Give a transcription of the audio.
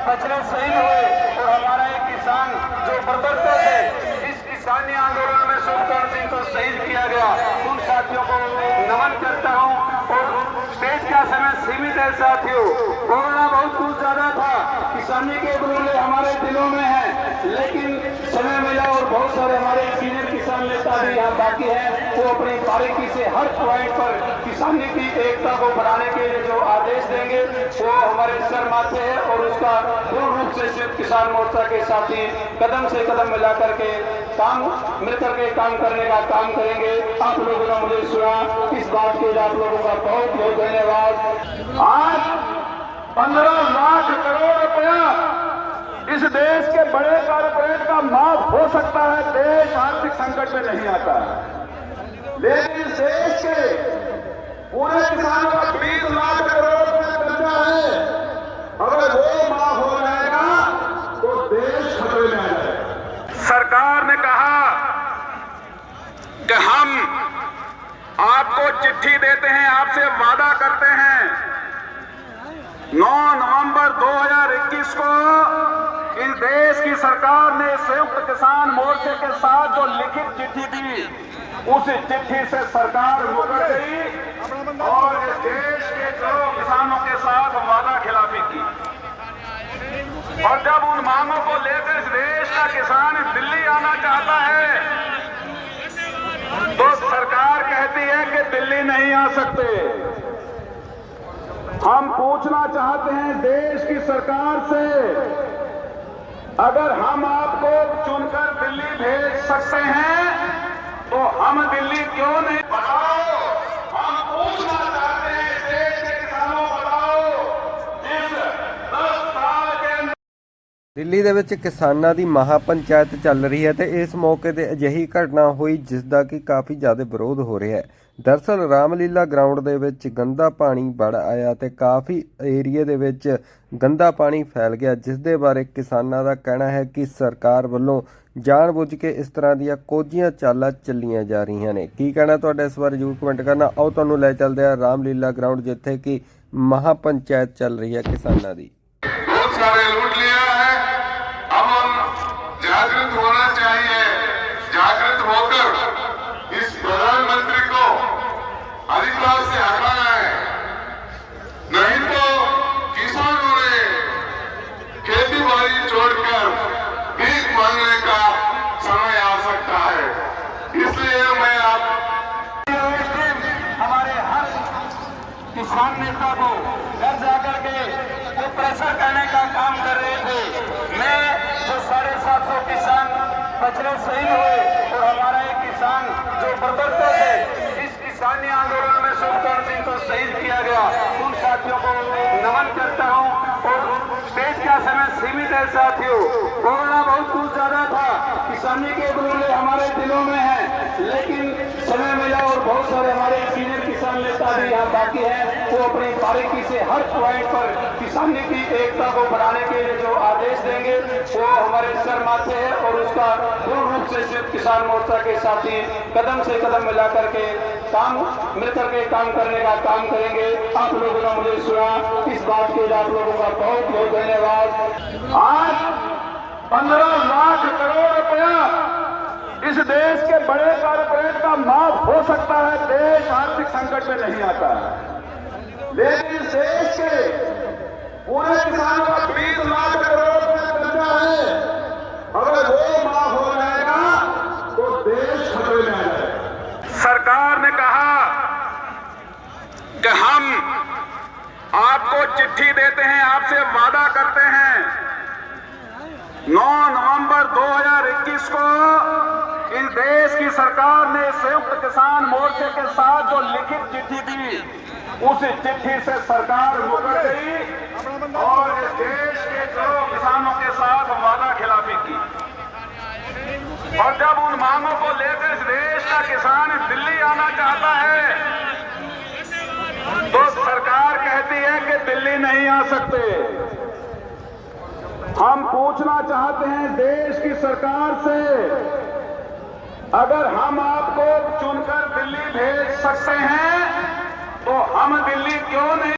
बछड़े शहीद हुए और हमारा एक किसान जो बर्बरता से इस किसानी आंदोलन में सुखकर्ण सिंह को शहीद किया गया, उन साथियों को नमन करता हूं। और स्टेज का समय सीमित है साथियों, बोलना बहुत कुछ ज्यादा था, किसानी के बोले हमारे दिलों में है, लेकिन समय मिला और बहुत सारे हमारे सीनियर किसान नेता भी यहाँ बाकी हैं, वो अपनी बारीकी से हर पॉइंट पर किसानी की एकता को बढ़ाने के लिए जो आदेश देंगे वो हमारे सर माथे है और उसका पूर्ण रूप से संयुक्त किसान मोर्चा के साथी कदम से कदम मिला करके मिलकर के काम करने का काम करेंगे। आप लोगों ने मुझे सुना, इस बात के लिए आप लोगों का बहुत बहुत धन्यवाद। आज 15 लाख करोड़ रुपया इस देश के बड़े कारपोरेट का माफ हो सकता है, देश आर्थिक संकट में नहीं आता, लेकिन इस देश के पूरे किसानों का 20 लाख करोड़ रुपया कर्जा है, अगर वो माफ हो जाएगा तो देश खतरे में आ जाएगा। सरकार ने कहा कि हम आपको चिट्ठी देते हैं, आपसे वादा करते हैं 9 नवंबर 2021 को इस देश की सरकार ने संयुक्त किसान मोर्चे के साथ जो लिखित चिट्ठी दी, उस चिट्ठी से सरकार मुकर गई और इस देश के जो किसानों के साथ वादा खिलाफी की। और जब उन मांगों को लेकर इस देश का किसान दिल्ली आना चाहता है तो सरकार कहती है कि दिल्ली नहीं आ सकते। हम पूछना चाहते हैं देश की सरकार से, अगर हम आपको चुनकर दिल्ली भेज सकते हैं तो हम दिल्ली क्यों नहीं? बताओ, हम पूछना चाहते हैं देश के किसानों, बताओ जिस 10 साल के ਦਿੱਲੀ ਦੇ ਵਿੱਚ ਕਿਸਾਨਾਂ ਦੀ ਮਹਾਪੰਚਾਇਤ ਚੱਲ ਰਹੀ ਹੈ ਤੇ ਇਸ ਮੌਕੇ ਤੇ ਅਜਿਹੀ ਘਟਨਾ ਹੋਈ ਜਿਸ ਦਾ ਕਿ ਕਾਫੀ ਜ਼ਿਆਦਾ ਵਿਰੋਧ ਹੋ ਰਿਹਾ ਹੈ। ਦਰਅਸਲ ਰਾਮਲੀਲਾ ਗਰਾਊਂਡ ਦੇ ਵਿੱਚ ਗੰਦਾ ਪਾਣੀ ਵੜ ਆਇਆ ਤੇ ਕਾਫੀ ਏਰੀਏ ਦੇ ਵਿੱਚ ਗੰਦਾ ਪਾਣੀ ਫੈਲ ਗਿਆ, ਜਿਸ ਦੇ ਬਾਰੇ ਕਿਸਾਨਾਂ ਦਾ ਕਹਿਣਾ ਹੈ ਕਿ ਸਰਕਾਰ ਵੱਲੋਂ ਜਾਣਬੁੱਝ ਕੇ ਇਸ ਤਰ੍ਹਾਂ ਦੀਆਂ ਕੋਝੀਆਂ ਚਾਲਾਂ ਚੱਲੀਆਂ ਜਾ ਰਹੀਆਂ ਨੇ। ਕੀ ਕਹਿਣਾ ਤੁਹਾਡਾ ਇਸ ਬਾਰੇ ਜ਼ਰੂਰ ਕਮੈਂਟ ਕਰਨਾ। ਆਓ ਤੁਹਾਨੂੰ ਲੈ ਚੱਲਦੇ ਹਾਂ ਰਾਮਲੀਲਾ ਗਰਾਊਂਡ, ਜਿੱਥੇ ਕਿ ਮਹਾਪੰਚਾਇਤ ਚੱਲ ਰਹੀ ਹੈ ਕਿਸਾਨਾਂ ਦੀ। बहुत सारे लूट लिया है, अब हम जागृत होना चाहिए, जागृत होकर इस प्रधानमंत्री को अधिकार से हटाना है, नहीं तो किसानों ने खेती बाड़ी छोड़कर भीख मांगने का समय आ सकता है। इसलिए मैं आप हमारे हर किसान नेता को घर जाकर के वो प्रेशर करने का काम कर रहे थे। मैं जो 750 किसान बछड़े शहीद हुए और हमारा एक किसान जो बर्बरता से इस किसानी आंदोलन में सुखकर्ण सिंह को शहीद किया गया, उन साथियों को नमन करता हूं। और स्टेज का समय सीमित है साथियों, बोलना बहुत कुछ ज्यादा था, किसानी के बोले हमारे दिलों में है, लेकिन समय मिला और बहुत सारे हमारे सीनियर किसान नेता भी यहाँ बाकी हैं, वो अपनी बारीकी से हर पॉइंट पर किसानी की एकता को बढ़ाने के लिए जो आदेश देंगे वो हमारे सर माथे है और उसका पूर्ण रूप से संयुक्त किसान मोर्चा के साथी कदम से कदम मिला करके मिलकर के काम करने का काम करेंगे। आप लोगों ने मुझे सुना, इस बात के लिए आप लोगों का बहुत बहुत धन्यवाद। आज 15 लाख करोड़ रुपया इस देश के बड़े कारपोरेट का माफ हो सकता है, देश आर्थिक संकट में नहीं आता, लेकिन इस देश के पूरे किसानों का 20 लाख करोड़ रुपया कर्जा है, अगर वो माफ हो जाएगा तो देश खतरे में आ जाएगा। सरकार ने कहा कि हम आपको चिट्ठी देते हैं, आपसे वादा करते हैं 9 नवंबर 2021 को इस देश की सरकार ने संयुक्त किसान मोर्चे के साथ जो लिखित चिट्ठी दी, उस चिट्ठी से सरकार मुकर गई और इस देश के जो किसानों के साथ वादा खिलाफी की। और जब उन मांगों को लेकर इस देश का किसान दिल्ली आना चाहता है तो सरकार कहती है कि दिल्ली नहीं आ सकते। हम पूछना चाहते हैं देश की सरकार से, अगर हम आपको चुनकर दिल्ली भेज सकते हैं तो हम दिल्ली क्यों नहीं?